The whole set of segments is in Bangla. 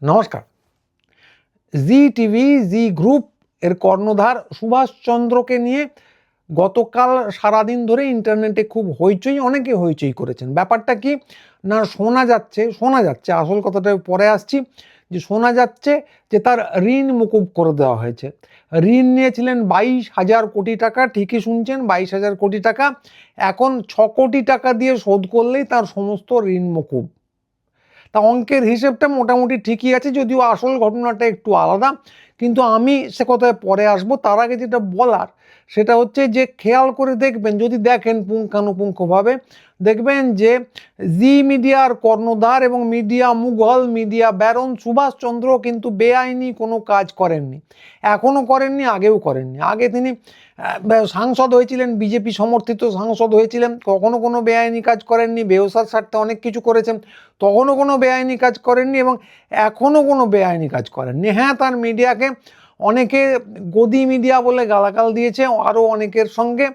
নমস্কার। জি টিভি, জি গ্রুপ এর কর্ণধার সুভাষচন্দ্রকে নিয়ে গতকাল সারাদিন ধরে ইন্টারনেটে খুব হইচই, অনেকে হইচই করেছেন। ব্যাপারটা কি না, শোনা যাচ্ছে আসল কথাটা পরে আসছি, যে শোনা যাচ্ছে যে তার ঋণ মকুব করে দেওয়া হয়েছে। ঋণ নিয়েছিলেন 22,000 কোটি টাকা, ঠিকই শুনছেন, 22,000 কোটি টাকা। এখন 6 কোটি টাকা দিয়ে শোধ করলেই তার সমস্ত ঋণ মকুব। তা অঙ্কের হিসেবটা মোটামুটি ঠিকই আছে, যদিও আসল ঘটনাটা একটু আলাদা, কিন্তু আমি সে কথায় পরে আসবো। তার আগে যেটা বলার সেটা হচ্ছে যে খেয়াল করে দেখবেন, যদি দেখেন পুঙ্খানুপুঙ্খভাবে দেখবেন যে জি মিডিয়ার কর্ণধার এবং media mogul, media baron Subhash Chandra কিন্তু বেআইনি কোনো কাজ করেননি, এখনও করেননি, আগেও করেননি। আগে তিনি সাংসদ হয়েছিলেন, বিজেপি সমর্থিত সাংসদ হয়েছিলেন, কখনো কোনো বেআইনি কাজ করেননি। বেওসার স্বার্থে অনেক কিছু করেছেন, তখনও কোনো বেআইনি কাজ করেননি এবং এখনও কোনো বেআইনি কাজ করেননি। হ্যাঁ, তার মিডিয়াকে অনেকে গদি মিডিয়া বলে গালাগাল দিয়েছে, আরও অনেকের সঙ্গে,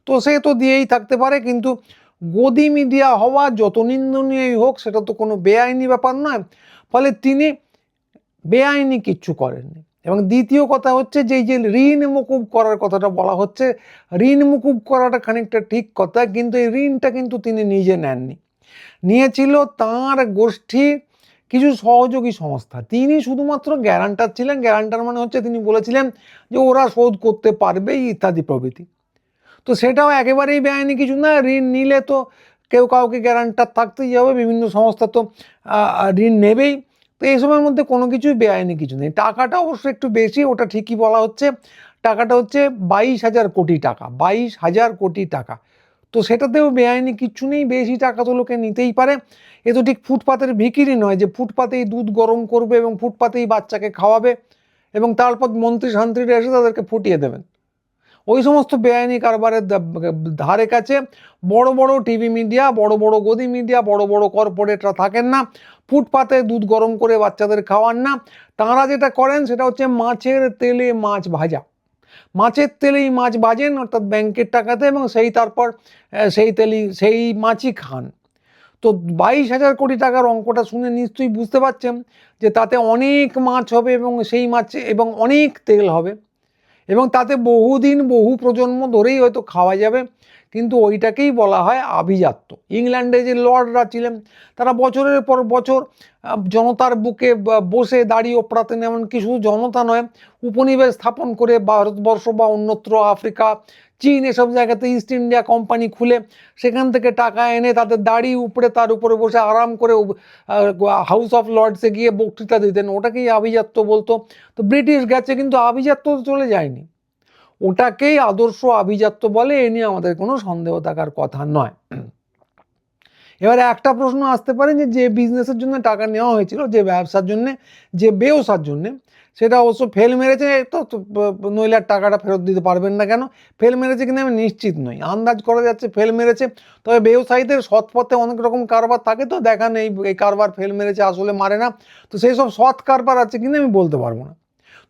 তো সে তো দিয়েই থাকতে পারে, কিন্তু গদি মিডিয়া হওয়া যত নিন্দনীয়ই হোক, সেটা তো কোনো বেআইনি ব্যাপার নয়। ফলে তিনি বেআইনি কিচ্ছু করেননি। এবং দ্বিতীয় কথা হচ্ছে যে এই যে ঋণ মকুব করার কথাটা বলা হচ্ছে, ঋণ মকুব করাটা খানিকটা ঠিক কথা, কিন্তু এই ঋণটা কিন্তু তিনি নিজে নেননি, নিয়েছিল তাঁর গোষ্ঠী কিছু সহযোগী সংস্থা। তিনি শুধুমাত্র গ্যারান্টার ছিলেন। গ্যারান্টার মানে হচ্ছে তিনি বলেছিলেন যে ওরা শোধ করতে পারবে ইত্যাদি প্রভৃতি। তো সেটাও একেবারেই বেআইনি কিছু না। ঋণ নিলে তো কেউ কাউকে গ্যারান্টার থাকতেই হবে, বিভিন্ন সংস্থা তো ঋণ নেবেই। তো এইসবের মধ্যে কোনো কিছুই বেআইনি কিছু নেই। টাকাটা অবশ্য একটু বেশি, ওটা ঠিকই বলা হচ্ছে। টাকাটা হচ্ছে 22,000 কোটি টাকা, 22,000 কোটি টাকা। তো সেটাতেও বেআইনি কিচ্ছু নেই, বেশি টাকা তো লোকে নিতেই পারে। এ তো ঠিক ফুটপাতের ভিখিরি নয় যে ফুটপাতেই দুধ গরম করবে এবং ফুটপাতেই বাচ্চাকে খাওয়াবে এবং তারপর মন্ত্রী শান্ত্রীরা এসে তাদেরকে ফুটিয়ে দেবেন। ওই সমস্ত বেআইনি কারবারের ধারে কাছে বড় বড় টিভি মিডিয়া, বড় বড় গদি মিডিয়া, বড় বড় কর্পোরেটরা থাকেন না, ফুটপাতে দুধ গরম করে বাচ্চাদের খাওয়ান না। তাঁরা যেটা করেন সেটা হচ্ছে মাছের তেলে মাছ ভাজা, মাছের তেলেই মাছ ভাজেন, অর্থাৎ ব্যাংকের টাকাতে, এবং তারপর সেই মাছই খান। তো 22,000 কোটি টাকার অঙ্কটা শুনে নিশ্চয়ই বুঝতে পারছেন যে তাতে অনেক মাছ হবে এবং সেই মাছে এবং অনেক তেল হবে এবং তাতে বহুদিন বহু প্রজন্ম ধরেই হয়তো খাওয়া যাবে। কিন্তু ওইটাকেই বলা হয় আভিজাত্য। ইংল্যান্ডে যে লর্ডরা ছিলেন, তারা বছরের পর বছর জনতার বুকে বসে দাঁড়িয়ে ওপরাতেন, এমনকি শুধু জনতা নয়, উপনিবেশ স্থাপন করে ভারতবর্ষ বা অন্যত্র আফ্রিকা, চীন, এসব জায়গাতে ইস্ট ইন্ডিয়া কোম্পানি খুলে সেখান থেকে টাকা এনে তাদের দাড়ি উপরে, তার উপরে বসে আরাম করে হাউস অফ লর্ডসে গিয়ে বক্তৃতা দিতেন। ওটাকেই আভিজাত্য বলতো। তো ব্রিটিশ গেছে, কিন্তু আভিজাত্য চলে যায়নি, ওটাকেই আদর্শ আভিজাত্য বলে। এ নিয়ে আমাদের কোনো সন্দেহ থাকার কথা নয়। এবারে একটা প্রশ্ন আসতে পারে যে বিজনেসের জন্য টাকা নেওয়া হয়েছিল, যে ব্যবসার জন্য, যে বেওসার জন্য, সেটা অবশ্য ফেল মেরেছে, তো নইলে টাকাটা ফেরত দিতে পারবেন না কেন? ফেল মেরেছে কিনা আমি নিশ্চিত নই, আন্দাজ করা যাচ্ছে ফেল মেরেছে। তবে ব্যবসায়ীদের সৎ পথে অনেক রকম কারবার থাকে, তো দেখা নেই এই কারবার ফেল মেরেছে, আসলে মারে না। তো সেই সব সৎ কারবার আছে কিনা আমি বলতে পারবো না।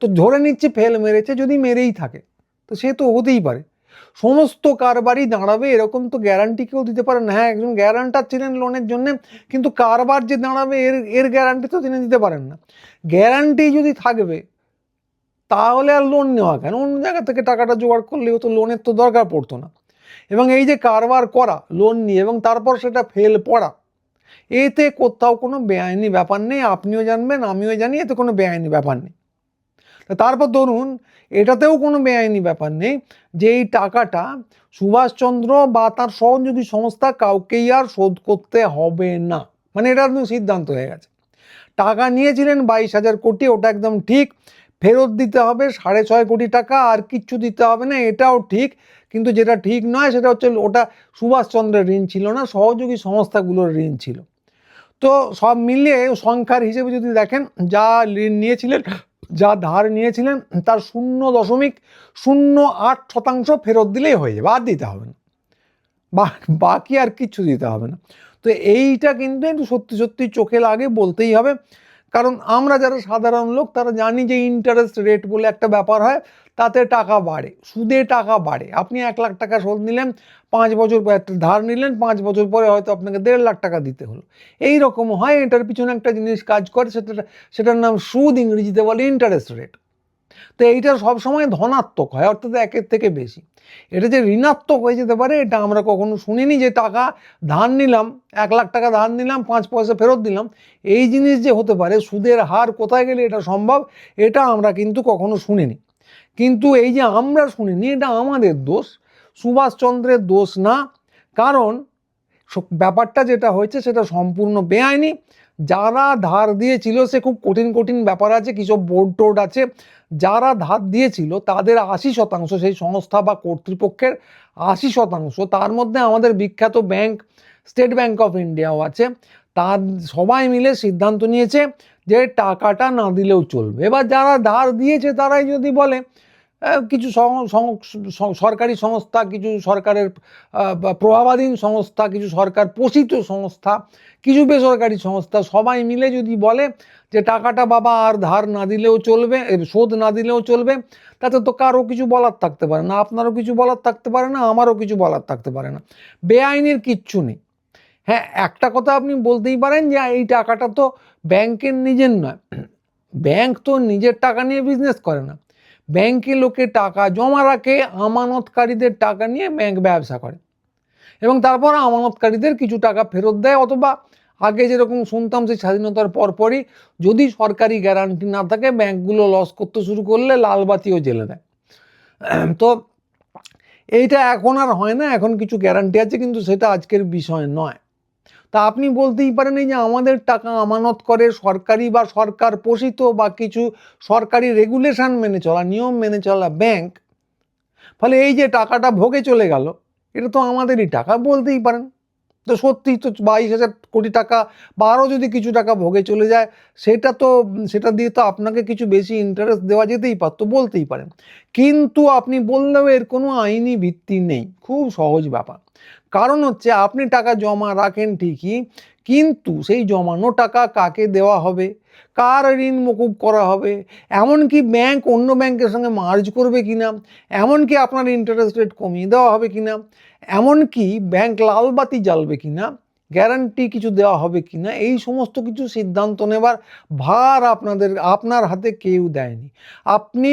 তো ধরে নিচ্ছি ফেল মেরেছে, যদি মেরেই থাকে তো সে তো হতেই পারে। সমস্ত কারবারই দাঁড়াবে এরকম তো গ্যারান্টি কেউ দিতে পারে না। হ্যাঁ, একজন গ্যারান্টার ছিলেন লোনের জন্য, কিন্তু কারবার যে দাঁড়াবে এর গ্যারান্টি তো তিনি দিতে পারেন না। গ্যারান্টি যদি থাকবে তাহলে আর লোন নেওয়া কেন? অন্য জায়গা থেকে টাকাটা জোগাড় করলেও তো লোনের তো দরকার পড়তো না। এবং এই যে কারবার করা লোন নিয়ে এবং তারপর সেটা ফেল পড়া, এতে কোথাও কোনো বেআইনি ব্যাপার নেই। আপনিও জানবেন, আমিও জানি, এতে কোনো বেআইনি ব্যাপার নেই। তারপর ধরুন এটাতেও কোনো বেআইনি ব্যাপার নেই যে এই টাকাটা সুভাষচন্দ্র বা তার সহযোগী সংস্থা কাউকেই আর শোধ করতে হবে না, মানে এটা একদম সিদ্ধান্ত হয়ে গেছে। টাকা নিয়েছিলেন 22,000 কোটি, ওটা একদম ঠিক। ফেরত দিতে হবে 6.5 কোটি টাকা, আর কিচ্ছু দিতে হবে না, এটাও ঠিক। কিন্তু যেটা ঠিক নয় সেটা হচ্ছে ওটা সুভাষচন্দ্রের ঋণ ছিল না, সহযোগী সংস্থাগুলোর ঋণ ছিল। তো সব মিলিয়ে সংখ্যার হিসেবে যদি দেখেন, যা ঋণ নিয়েছিলেন, যা ধার নিয়েছিলেন, তার 0.08% ফেরত দিলেই হয়ে যাবে, আর দিতে হবে না, বাকি আর কিচ্ছু দিতে হবে না। তো এইটা কিন্তু একটু সত্যি সত্যি চোখে লাগে, বলতেই হবে। কারণ আমরা যারা সাধারণ লোক তারা জানি যে ইন্টারেস্ট রেট বলে একটা ব্যাপার হয়, তাতে টাকা বাড়ে, সুদে টাকা বাড়ে। আপনি 1 লাখ টাকা সুদ নিলেন, 5 বছর ধার নিলেন, 5 বছর পরে হয়তো আপনাকে 1.5 লাখ টাকা দিতে হলো। এই রকম হয়। এটার পিছনে একটা জিনিস কাজ করে, সেটার নাম সুদ, ইংরেজিতে বলে ইন্টারেস্ট রেট। তো এইটা সবসময় ধনাত্মক হয়, অর্থাৎ 1-এর থেকে বেশি। এটা যে ঋণাত্মক হয়ে যেতে পারে এটা আমরা কখনো শুনিনি, যে টাকা ধার নিলাম, 1 লাখ টাকা ধার নিলাম, 5 পয়সা ফেরত দিলাম, এই জিনিস যে হতে পারে, সুদের হার কোথায় গেলে এটা সম্ভব, এটা আমরা কিন্তু কখনো শুনিনি। কিন্তু এই যে আমরা শুনিনি, এটা আমাদের দোষ, সুভাষচন্দ্রের দোষ না। কারণ ব্যাপারটা যেটা হয়েছে সেটা সম্পূর্ণ বেআইনি। যারা ধার দিয়েছিল, সে খুব কঠিন কঠিন ব্যাপার আছে, কিছু বোর্ড টোড আছে, যারা ধার দিয়েছিল তাদের 80%, সেই সংস্থা বা কর্তৃপক্ষের 80%, তার মধ্যে আমাদের বিখ্যাত ব্যাংক স্টেট ব্যাংক অফ ইন্ডিয়াও আছে, তার সবাই মিলে সিদ্ধান্ত নিয়েছে যে টাকাটা না দিলেও চলবে। এবার যারা ধার দিয়েছে তারাই যদি বলে, কিছু সরকারি সংস্থা, কিছু সরকারের প্রভাবাধীন সংস্থা, কিছু সরকার পোষিত সংস্থা, কিছু বেসরকারি সংস্থা, সবাই মিলে যদি বলে যে টাকাটা বাবা আর ধার না দিলেও চলবে, শোধ না দিলেও চলবে, তাতে তো কারো কিছু বলার থাকতে পারে না, আপনারও কিছু বলার থাকতে পারে না, আমারও কিছু বলার থাকতে পারে না। বেআইনের কিচ্ছু নেই। হ্যাঁ, একটা কথা আপনি বলতেই পারেন যে এই টাকাটা তো ব্যাংকের নিজের নয়। ব্যাংক তো নিজের টাকা নিয়ে বিজনেস করে না, ব্যাংকে লোকে টাকা জমা রাখে, আমানতকারীদের টাকা নিয়ে ব্যাংক ব্যবসা করে, এবং তারপর আমানতকারীদের কিছু টাকা ফেরত দেয়, অথবা আগে যেরকম শুনতাম যে স্বাধীনতার পরপরই যদি সরকারি গ্যারান্টি না থাকে, ব্যাংকগুলো লস করতে শুরু করলে লালবাতিও জ্বেলে দেয়। তো এইটা এখন আর হয় না, এখন কিছু গ্যারান্টি আছে, কিন্তু সেটা আজকের বিষয় নয়। তা আপনি বলতেই পারেন, এই যে আমাদের টাকা আমানত করে সরকারি বা সরকার পোষিত বা কিছু সরকারি রেগুলেশন মেনে চলা, নিয়ম মেনে চলা ব্যাংক, ফলে এই যে টাকাটা ভোগে চলে গেল, এটা তো আমাদেরই টাকা বলতেই পারেন। তো সত্যি তো 22,000 কোটি টাকা বা আরও যদি কিছু টাকা ভোগে চলে যায়, সেটা দিয়ে তো আপনাকে কিছু বেশি ইন্টারেস্ট দেওয়া যেতেই পারতো, বলতেই পারেন। কিন্তু আপনি বললেও এর কোনো আইনি ভিত্তি নেই, খুব সহজ ব্যাপার। কারণ হচ্ছে, আপনি টাকা জমা রাখেন ঠিকই, কিন্তু সেই জমানো টাকা কাকে দেওয়া হবে, কার ঋণ মকুব করা হবে, এমনকি ব্যাংক অন্য ব্যাংকের সঙ্গে মার্জ করবে কিনা, এমনকি আপনার ইন্টারেস্ট রেট কমিয়ে দেওয়া হবে কিনা, এমনকি ব্যাংক লালবাতি জ্বালবে কিনা, গ্যারান্টি কিছু দেওয়া হবে কিনা, এই সমস্ত কিছু সিদ্ধান্ত নেবার ভার আপনার হাতে কেউ দেয়নি। আপনি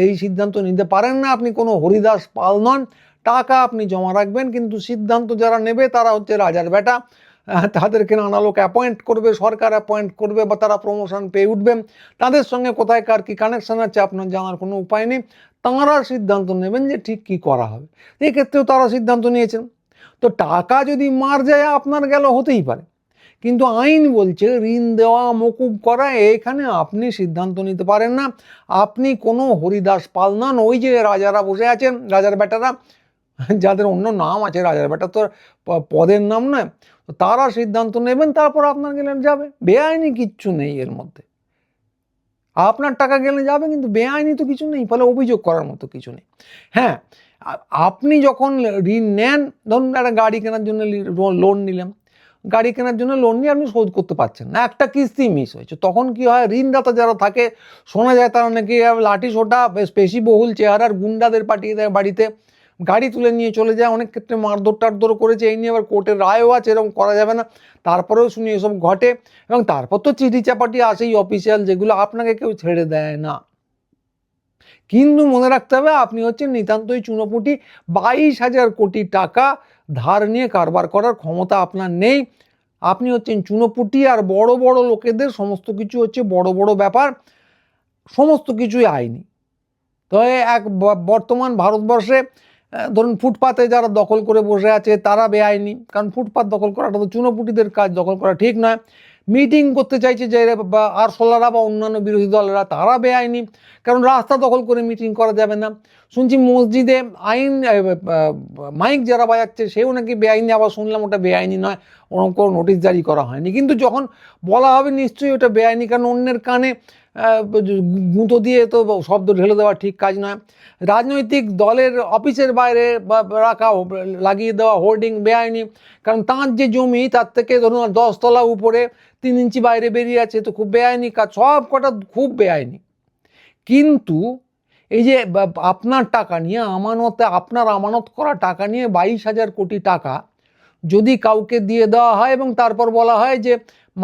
এই সিদ্ধান্ত নিতে পারেন না, আপনি কোনো হরিদাস পাল নন। টাকা আপনি জমা রাখবেন, কিন্তু সিদ্ধান্ত যারা নেবে তারা হচ্ছে রাজার বেটা, তাদেরকে নানা লোক অ্যাপয়েন্ট করবে, সরকার অ্যাপয়েন্ট করবে, বা তারা প্রমোশন পেয়ে উঠবেন, তাদের সঙ্গে কোথায় কার কী কানেকশন আছে আপনার জানার কোনো উপায় নেই। তাঁরা সিদ্ধান্ত নেবেন যে ঠিক কী করা হবে। এই ক্ষেত্রেও তারা সিদ্ধান্ত নিয়েছেন। তো টাকা যদি মার যায়, আপনার গেল, হতেই পারে, কিন্তু আইন বলছে ঋণ দেওয়া, মকুব করা, এখানে আপনি সিদ্ধান্ত নিতে পারেন না। আপনি কোনো হরিদাস পাল নন। ওই যে রাজারা বসে আছেন, রাজার বেটারা, যাদের অন্য নাম আছে, রাজার বেটা তো পদের নাম নয়, তো তারা সিদ্ধান্ত নেবেন, তারপর আপনার গেলে যাবে। বেআইনি কিচ্ছু নেই এর মধ্যে। আপনার টাকা গেলে যাবে, কিন্তু বেআইনি তো কিছু নেই, ফলে অভিযোগ করার মতো কিছু নেই। হ্যাঁ, আপনি যখন ঋণ নেন, ধরুন একটা গাড়ি কেনার জন্য লোন নিলেন, গাড়ি কেনার জন্য লোন নিয়ে আপনি শোধ করতে পারছেন না, একটা কিস্তি মিস হয়েছে, তখন কি হয়, ঋণদাতা যারা থাকে, শোনা যায় তারা নাকি লাঠি সোটা, বেশ পেশিবহুল চেহারার গুন্ডাদের পাঠিয়ে দেয় বাড়িতে, গাড়ি তুলে নিয়ে চলে যায়, অনেক ক্ষেত্রে মারধর টারধর করেছে, এই নিয়ে আবার কোর্টের রায়ও আছে এরকম করা যাবে না, তারপরেও শুনি এসব ঘটে। এবং তারপর তো চিঠি চাপাটি আসেই অফিসিয়াল, যেগুলো আপনাকে কেউ ছেড়ে দেয় না। কিন্তু মনে রাখতে হবে, আপনি হচ্ছেন নিতান্তই চুনোপুটি। 22,000 কোটি টাকা ধার নিয়ে কারবার করার ক্ষমতা আপনার নেই। আপনি হচ্ছেন চুনোপুটি, আর বড় বড় লোকেদের সমস্ত কিছু হচ্ছে বড় বড় ব্যাপার, সমস্ত কিছুই আইনি। তো বর্তমান ভারতবর্ষে ধরুন ফুটপাতে যারা দখল করে বসে আছে তারা বেআইনি, কারণ ফুটপাত দখল করাটা তো চুনোপুটিদের কাজ, দখল করা ঠিক নয়। মিটিং করতে চাইছে যে আরশোলারা বা অন্যান্য বিরোধী দলেরা, তারা বেআইনি, কারণ রাস্তা দখল করে মিটিং করা যাবে না। শুনছি মসজিদে মাইক যারা বাজাচ্ছে সেও নাকি বেআইনি, আবার শুনলাম ওটা বেআইনি নয়, ওরকম কোনো নোটিশ জারি করা হয়নি। কিন্তু যখন বলা হবে নিশ্চয়ই ওটা বেআইনি, কারণ অন্যের কানে গুঁতো দিয়ে তো শব্দ ঢেলে দেওয়া ঠিক কাজ নয়। রাজনৈতিক দলের অফিসের বাইরে লাগিয়ে দেওয়া হোর্ডিং বেআইনি, কারণ তাঁর যে জমি তার থেকে ধরুন 10 তলা উপরে 3 ইঞ্চি বাইরে বেরিয়ে আছে, তো খুব বেআইনি কাজ, সব কটা খুব বেআইনি। কিন্তু এই যে আপনার টাকা নিয়ে আপনার আমানত করা টাকা নিয়ে 22,000 কোটি টাকা যদি কাউকে দিয়ে দেওয়া হয় এবং তারপর বলা হয় যে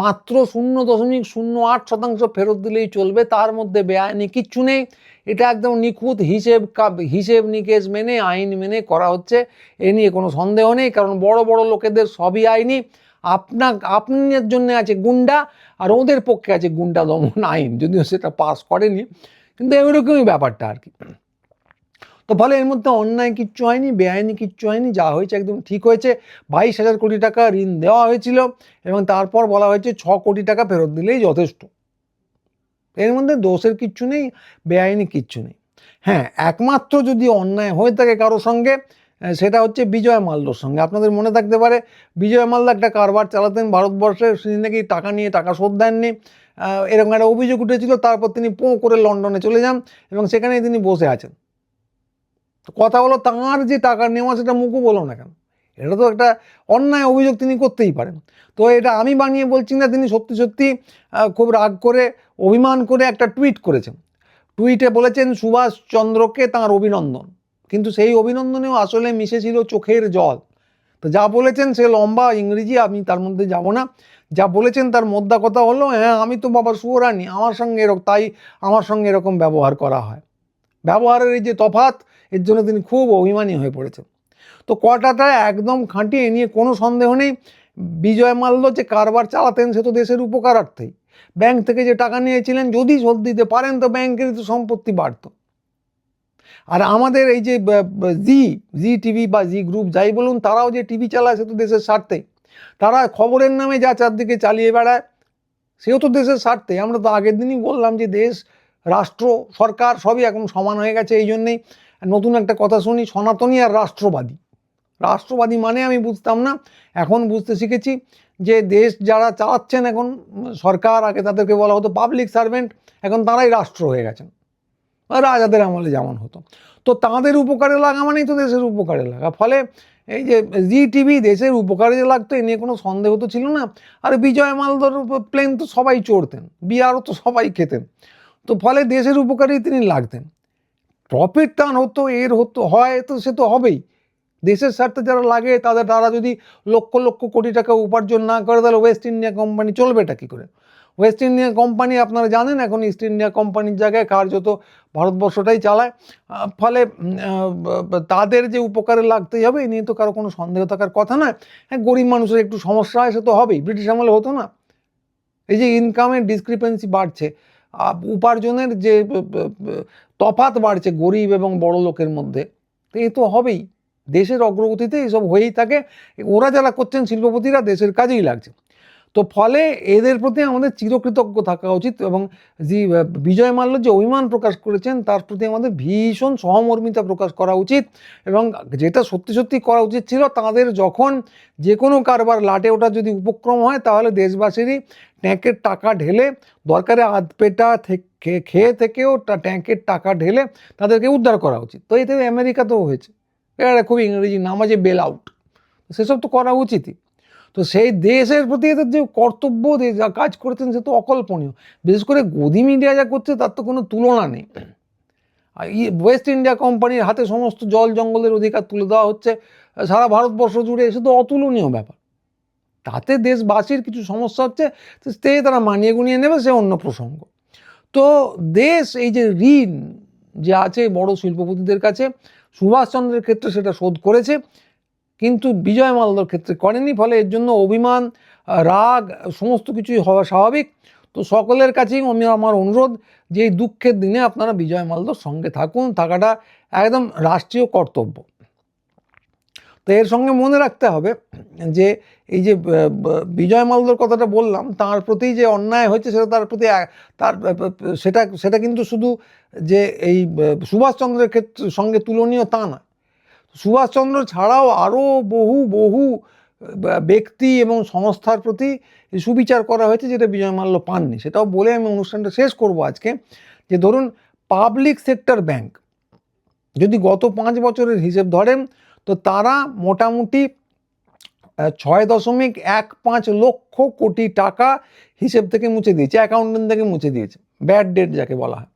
মাত্র 0.08% ফেরত দিলেই চলবে, তার মধ্যে বেআইনি কিচ্ছু নেই, এটা একদম নিখুঁত হিসেব নিকেশ মেনে আইন মেনে করা হচ্ছে, এ নিয়ে কোনো সন্দেহ নেই। কারণ বড় বড় লোকেদের সবই আইনি, আপনার জন্য আছে গুন্ডা আর ওদের পক্ষে আছে গুন্ডা দমন আইন, যদিও সেটা পাস করেনি, কিন্তু এরকমই ব্যাপারটা আর কি। তো ফলে এর মধ্যে অন্যায় কিচ্ছু হয়নি, বেআইনি কিচ্ছু হয়নি, যা হয়েছে একদম ঠিক হয়েছে। 22,000 কোটি টাকা ঋণ দেওয়া হয়েছিল এবং তারপর বলা হয়েছে 6 কোটি টাকা ফেরত দিলেই যথেষ্ট। এর মধ্যে দোষের কিচ্ছু নেই, বেআইনি কিচ্ছু নেই। হ্যাঁ, একমাত্র যদি অন্যায় হয়ে থাকে কারোর সঙ্গে, সেটা হচ্ছে বিজয় মাল্যর সঙ্গে। আপনাদের মনে থাকতে পারে বিজয় মাল্য একটা কারবার চালাতেন ভারতবর্ষে, তিনি নাকি টাকা নিয়ে টাকা শোধ দেননি, এরকম একটা অভিযোগ উঠেছিল। তারপর তিনি পোঁ করে লন্ডনে চলে যান এবং সেখানেই তিনি বসে আছেন। কথা হলো তাঁর যে টাকা নেওয়া সেটা মুখও বলো না কেন, এটা তো একটা অন্যায় অভিযোগ তিনি করতেই পারেন। তো এটা আমি বানিয়ে বলছি না, তিনি সত্যি সত্যি খুব রাগ করে অভিমান করে একটা টুইট করেছেন। টুইটে বলেছেন সুভাষচন্দ্রকে তাঁর অভিনন্দন, কিন্তু সেই অভিনন্দনেও আসলে মিশেছিল চোখের জল। তো যা বলেছেন সে লম্বা ইংরেজি, আমি তার মধ্যে যাব না। যা বলেছেন তার মোদ্দা কথা হলো, হ্যাঁ আমি তো বাবা সুয়োরানি, আমার সঙ্গে এরকম ব্যবহার করা হয়। ব্যবহারের এই যে তফাৎ, এর জন্য তিনি খুব অভিমানী হয়ে পড়েছেন। তো কথাটা একদম খাঁটি, এ নিয়ে কোনো সন্দেহ নেই। বিজয় মাল্য যে কারবার চালাতেন সে তো দেশের উপকারার্থেই। ব্যাংক থেকে যে টাকা নিয়েছিলেন যদি শোধ দিতে পারেন তো ব্যাংকেরই তো সম্পত্তি বাড়ত। আর আমাদের এই যে জি টিভি বা জি গ্রুপ যাই বলুন, তারাও যে টিভি চালায় সে তো দেশের স্বার্থেই। তারা খবরের নামে যা চারদিকে চালিয়ে বেড়ায় সেও তো দেশের স্বার্থে। আমরা তো আগের দিনই বললাম যে দেশ, রাষ্ট্র, সরকার সবই এখন সমান হয়ে গেছে। এই জন্যেই নতুন একটা কথা শুনি, সনাতনী আর রাষ্ট্রবাদী। রাষ্ট্রবাদী মানে আমি বুঝতাম না, এখন বুঝতে শিখেছি যে দেশ যারা চালাচ্ছেন এখন সরকার, আগে তাদেরকে বলা হতো পাবলিক সার্ভেন্ট, এখন তারাই রাষ্ট্র হয়ে গেছেন, রাজাদের আমলে যেমন হতো। তো তাদের উপকারে লাগা মানেই তো দেশের উপকারে লাগা। ফলে এই যে জি টিভি দেশের উপকারে যে লাগতো এ নিয়ে কোনো সন্দেহ তো ছিল না। আর বিজয় মাল্যর প্লেন তো সবাই চড়তেন, বিয়ারও তো সবাই খেতেন, তো ফলে দেশের উপকারেই তিনি লাগতেন। প্রফিট টার্ন হতো, এর হতো হয়, তো সে তো হবেই। দেশের স্বার্থে যারা লাগে তারা যদি লক্ষ লক্ষ কোটি টাকা উপার্জন না করে তাহলে ওয়েস্ট ইন্ডিয়া কোম্পানি চলবেটা কী করে? ওয়েস্ট ইন্ডিয়া কোম্পানি আপনারা জানেন এখন ইস্ট ইন্ডিয়া কোম্পানির জায়গায় কার্যত ভারতবর্ষটাই চালায়। ফলে তাদের যে উপকারে লাগতেই হবে এ নিয়ে তো কারো কোনো সন্দেহ থাকার কথা নয়। হ্যাঁ, গরিব মানুষের একটু সমস্যা হয়, সে তো হবেই, ব্রিটিশ আমলে হতো না? এই যে ইনকামের ডিসক্রিপেন্সি বাড়ছে, উপার্জনের যে তফাৎ বাড়ছে গরিব এবং বড় লোকের মধ্যে, তো এ তো হবেই। দেশের অগ্রগতিতে এসব হয়েই থাকে। ওরা যারা করছেন শিল্পপতিরা দেশের কাজেই লাগছে। তো ফলে এদের প্রতি আমাদের চিরকৃতজ্ঞ থাকা উচিত এবং বিজয় মাল্য যে অভিমান প্রকাশ করেছেন তার প্রতি আমাদের ভীষণ সহমর্মিতা প্রকাশ করা উচিত। এবং যেটা সত্যি সত্যি করা উচিত ছিল, তাদের যখন যে কোনো কারবার লাটে ওঠা যদি উপক্রম হয় তাহলে দেশবাসীরই ট্যাঙ্কের টাকা ঢেলে, দরকারে আধ পেটা খেয়ে থেকেও ট্যাঙ্কের টাকা ঢেলে তাদেরকে উদ্ধার করা উচিত। তো এতে আমেরিকাতেও হয়েছে, এটা খুব ইংরেজি নাম আছে বেল আউট, সেসব তো করা উচিতই। তো সেই দেশের প্রতি এদের যে কর্তব্য, যা কাজ করেছেন সে তো অকল্পনীয়। বিশেষ করে গদি মিডিয়া যা করছে তার তো কোনো তুলনা নেই। আর ওয়েস্ট ইন্ডিয়া কোম্পানির হাতে সমস্ত জল জঙ্গলের অধিকার তুলে দেওয়া হচ্ছে সারা ভারতবর্ষ জুড়ে, সে তো অতুলনীয় ব্যাপার। তাতে দেশবাসীর কিছু সমস্যা হচ্ছে, তো তারা মানিয়ে গুনিয়ে নেবে, সে অন্য প্রসঙ্গ। তো দেশ এই যে ঋণ যে আছে বড় শিল্পপতিদের কাছে, সুভাষচন্দ্রের ক্ষেত্রে সেটা শোধ করেছে, কিন্তু বিজয় মাল্যর ক্ষেত্রে করেনি। ফলে এর জন্য অভিমান, রাগ সমস্ত কিছুই হওয়া স্বাভাবিক। তো সকলের কাছেই আমার অনুরোধ যে এই দুঃখের দিনে আপনারা বিজয় মাল্যর সঙ্গে থাকুন, থাকাটা একদম রাষ্ট্রীয় কর্তব্য। তো এর সঙ্গে মনে রাখতে হবে যে এই যে বিজয় মাল্যর কথাটা বললাম, তার প্রতি যে অন্যায় হয়েছে সেটা তার প্রতি সেটা কিন্তু শুধু যে এই সুভাষচন্দ্রের সঙ্গে তুলনীয় তা নয়। সুভাষচন্দ্র ছাড়াও আরও বহু ব্যক্তি এবং সংস্থার প্রতি সুবিচার করা হয়েছে, যেটা বিজয় মাল্য পাননি। সেটাও বলে আমি অনুষ্ঠানটা শেষ করব আজকে, যে ধরুন পাবলিক সেক্টর ব্যাংক যদি গত 5 বছরের হিসেব ধরেন তো তারা মোটামুটি 6.15 লক্ষ কোটি টাকা হিসেব থেকে মুছে দিয়েছে, অ্যাকাউন্টেন্ট থেকে মুছে দিয়েছে, ব্যাড ডেট যাকে বলা হয়।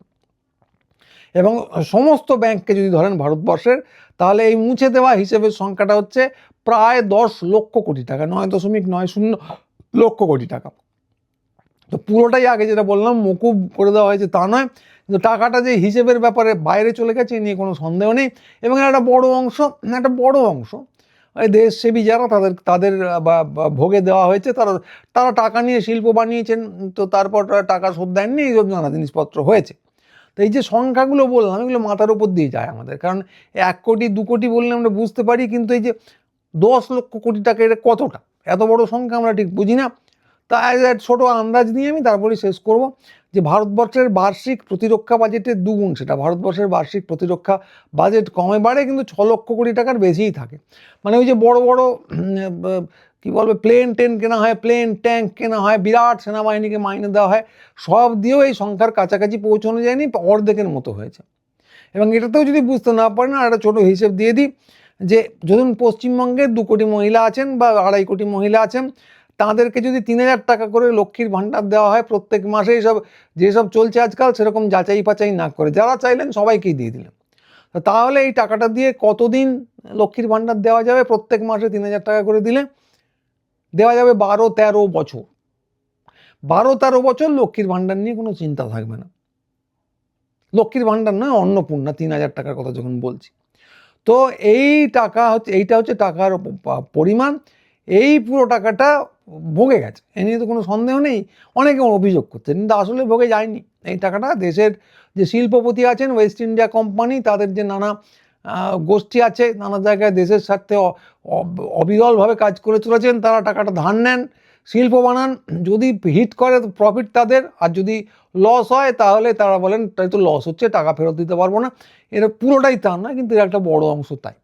এবং সমস্ত ব্যাংককে যদি ধরেন ভারতবর্ষের, তাহলে এই মুছে দেওয়া হিসেবের সংখ্যাটা হচ্ছে প্রায় 10 লক্ষ কোটি টাকা, 9.90 লক্ষ কোটি টাকা। তো পুরোটাই আগে যেটা বললাম মকুব করে দেওয়া হয়েছে তা নয়, কিন্তু টাকাটা যে হিসেবের ব্যাপারে বাইরে চলে গেছে এ নিয়ে কোনো সন্দেহ নেই। এবং একটা বড় অংশ এই দেশসেবী যারা তাদের ভোগে দেওয়া হয়েছে, তারা টাকা নিয়ে শিল্প বানিয়েছেন, তো তারপর টাকা শোধ দেননি, এইসব নানা জিনিসপত্র হয়েছে। তো এই যে সংখ্যাগুলো বললাম এগুলো মাথার উপর দিয়ে যায় আমাদের, কারণ 1 কোটি 2 কোটি বললে আমরা বুঝতে পারি, কিন্তু এই যে 10 লক্ষ কোটি টাকা এটা কতটা, এত বড় সংখ্যা আমরা ঠিক বুঝি না। তাই ছোট আন্দাজ নিয়ে আমি তারপরে শেষ করব যে ভারতবর্ষের বার্ষিক প্রতিরক্ষা বাজেটের দুগুণ, সেটা ভারতবর্ষের বার্ষিক প্রতিরক্ষা বাজেট কমে বাড়ে কিন্তু 6 লক্ষ কোটি টাকার বেশিই থাকে। মানে ওই যে বড় বড় কী বলবে প্লেন কেনা হয়, প্লেন ট্যাঙ্ক কেনা হয়, বিরাট সেনাবাহিনীকে মাইনে দেওয়া হয়, সব দিয়েও এই সংখ্যার কাছাকাছি পৌঁছানো যায়নি, অর্ধেকের মতো হয়েছে। এবং এটাতেও যদি বুঝতে না পারেন আর একটা ছোটো হিসেব দিয়ে দিই, যে ধরুন পশ্চিমবঙ্গে 2 কোটি মহিলা আছেন বা 2.5 কোটি মহিলা আছেন, তাদেরকে যদি 3,000 টাকা করে লক্ষ্মীর ভাণ্ডার দেওয়া হয় প্রত্যেক মাসে, যেসব চলছে আজকাল সেরকম যাচাই পাচাই না করে যারা চাইলেন সবাইকেই দিয়ে দিলেন, তাহলে এই টাকাটা দিয়ে কতদিন লক্ষ্মীর ভাণ্ডার দেওয়া যাবে? প্রত্যেক মাসে 3,000 টাকা করে দিলে দেওয়া যাবে 12-13 বছর। 12-13 বছর লক্ষ্মীর ভাণ্ডার নিয়ে কোনো চিন্তা থাকবে না। লক্ষ্মীর ভাণ্ডার নয়, অন্নপূর্ণা 3,000 টাকার কথা যখন বলছি। তো এইটা হচ্ছে টাকার পরিমাণ। এই পুরো টাকাটা ভোগে গেছে, এ নিয়ে তো কোনো সন্দেহ নেই। অনেকে অভিযোগ করছেন, কিন্তু আসলে ভোগে যায়নি। এই টাকাটা দেশের যে শিল্পপতি আছেন, ওয়েস্ট ইন্ডিয়া কোম্পানি, তাদের যে নানা গোষ্ঠী আছে নানা জায়গায় দেশের স্বার্থে অবিরলভাবে কাজ করে চলেছেন, তারা টাকাটা ধার নেন, শিল্প বানান, যদি হিট করে প্রফিট তাদের, আর যদি লস হয় তাহলে তারা বলেন তাই তো লস হচ্ছে, টাকা ফেরত দিতে পারবো না। এটা পুরোটাই তা না, কিন্তু এর একটা বড় অংশ তাই।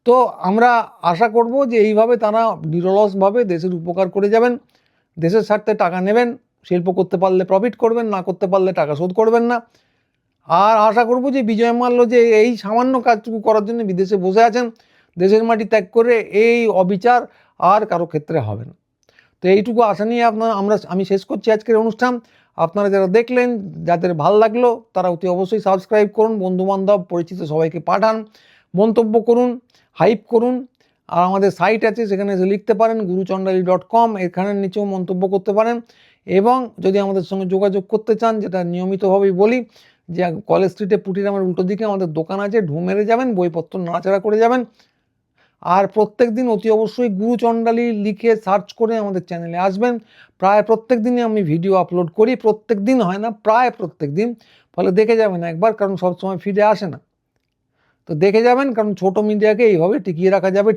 তো আমরা আশা করব যে এইভাবে তারা নিরলসভাবে দেশের উপকার করে যাবেন, দেশের স্বার্থে টাকা নেবেন, শিল্প করতে পারলে প্রফিট করবেন, না করতে পারলে টাকা শোধ করবেন না। আর আশা করব যে বিজয় মাল্য যে এই সামান্য কাজটুকু করার জন্য বিদেশে বসে আছেন, দেশের মাটি ত্যাগ করে, এই অবিচার আর কারো ক্ষেত্রে হবে না। তো এইটুকু আশা নিয়ে আমি শেষ করছি আজকের অনুষ্ঠান। আপনারা যারা দেখলেন, যাদের ভাল লাগলো তারা অতি অবশ্যই সাবস্ক্রাইব করুন, বন্ধুবান্ধব পরিচিত সবাইকে পাঠান, মন্তব্য করুন, হাইপ করুন। আর আমাদের সাইট আছে, সেখানে এসে লিখতে পারেন guruchandali.com, এখানের নিচেও মন্তব্য করতে পারেন। এবং যদি আমাদের সঙ্গে যোগাযোগ করতে চান, যেটা নিয়মিতভাবেই বলি, যে কলেজ স্ট্রিটে পুটিরামের উল্টো দিকে আমাদের দোকান আছে, ঢু মেরে যাবেন, বইপত্র নাড়াচাড়া করে যাবেন। আর প্রত্যেক দিন অতি অবশ্যই গুরুচণ্ডালী লিখে সার্চ করে আমাদের চ্যানেলে আসবেন। প্রায় প্রত্যেক দিনই আমি ভিডিও আপলোড করি, প্রত্যেক দিন হয় না, প্রায় প্রত্যেক দিন। ফলে দেখে যাবেন একবার, কারণ সবসময় ফিরে আসে না। তো দেখে যাবেন, কারণ ছোট মিডিয়াকে এইভাবে টিকিয়ে রাখা যাবে।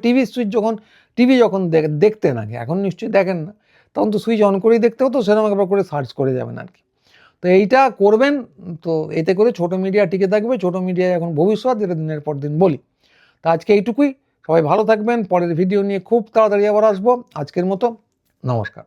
টিভি যখন দেখতেন আগে, এখন নিশ্চয়ই দেখেন না, তখন তো সুইচ অন করেই দেখতে হতো, সেরকম একবার করে সার্চ করে যাবেন আর কি। তো এইটা করবেন, তো এতে করে ছোট মিডিয়া টিকে থাকবে। ছোট মিডিয়া এখন ভবিষ্যৎ, যেটা দিনের পর দিন বলি। তা আজকে এইটুকুই, সবাই ভালো থাকবেন। পরের ভিডিও নিয়ে খুব তাড়াতাড়ি আবার আসবো। আজকের মতো নমস্কার।